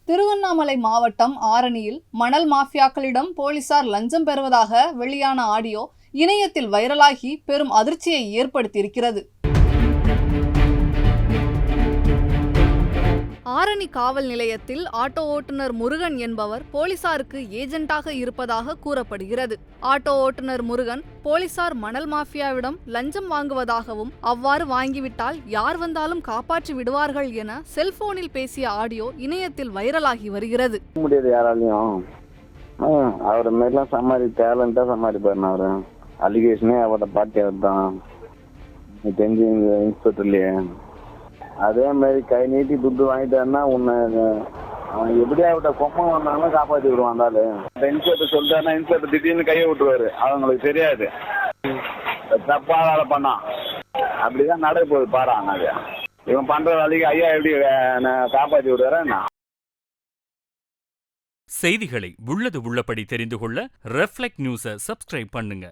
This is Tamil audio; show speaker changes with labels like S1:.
S1: திருவண்ணாமலை மாவட்டம் ஆரணியில் மணல் மாஃபியாக்களிடம் போலீசார் லஞ்சம் பெறுவதாக வெளியான ஆடியோ இணையத்தில் வைரலாகி பெரும் அதிர்ச்சியை ஏற்படுத்தியிருக்கிறது. ஆரணி காவல் நிலையத்தில் ஆட்டோ ஓட்டுநர் முருகன் என்பவர் போலீசாருக்கு ஏஜென்ட்டாக இருப்பதாக கூறப்படுகிறது. ஆட்டோ ஓட்டுநர் முருகன் போலீசார் மணல் மாஃபியாவிடம் லஞ்சம் வாங்குவதாகவும் அவ்வாறு வாங்கிவிட்டால் யார் வந்தாலும் காப்பாற்றி விடுவார்கள் என செல்போனில் பேசிய ஆடியோ இணையத்தில் வைரலாகி வருகிறது.
S2: அவர் மாதிரிலாம் சமாளி டேலண்டா சமாளிப்பாரு. அவரு அலிகேஷனே அவரோட பாட்டி தான் தெரிஞ்சு இன்ஸ்பெக்டர்லயே அதே மாதிரி கை நீட்டி துட்டு வாங்கிட்டாருன்னா உன்னை அவன் எப்படியா விட்ட கொப்பம் வந்தாலும் காப்பாற்றி விடுவான். இருந்தாலும் இன்ஸ்பெக்டர் சொல்லிட்டாருன்னா இன்ஸ்பெக்டர் திடீர்னு கையை விட்டுருவாரு. அவங்களுக்கு தெரியாது தப்பா வேலை பண்ணான். அப்படிதான் நடக்க போகுது பாறாங்க. அது இவன் பண்ற வேலைக்கு ஐயா எப்படி காப்பாற்றி விடுவாரா?
S3: செய்திகளை உள்ளது உள்ளபடி தெரிந்து கொள்ள ரெஃப்ளெக்ட் நியூஸை சப்ஸ்கிரைப் பண்ணுங்க.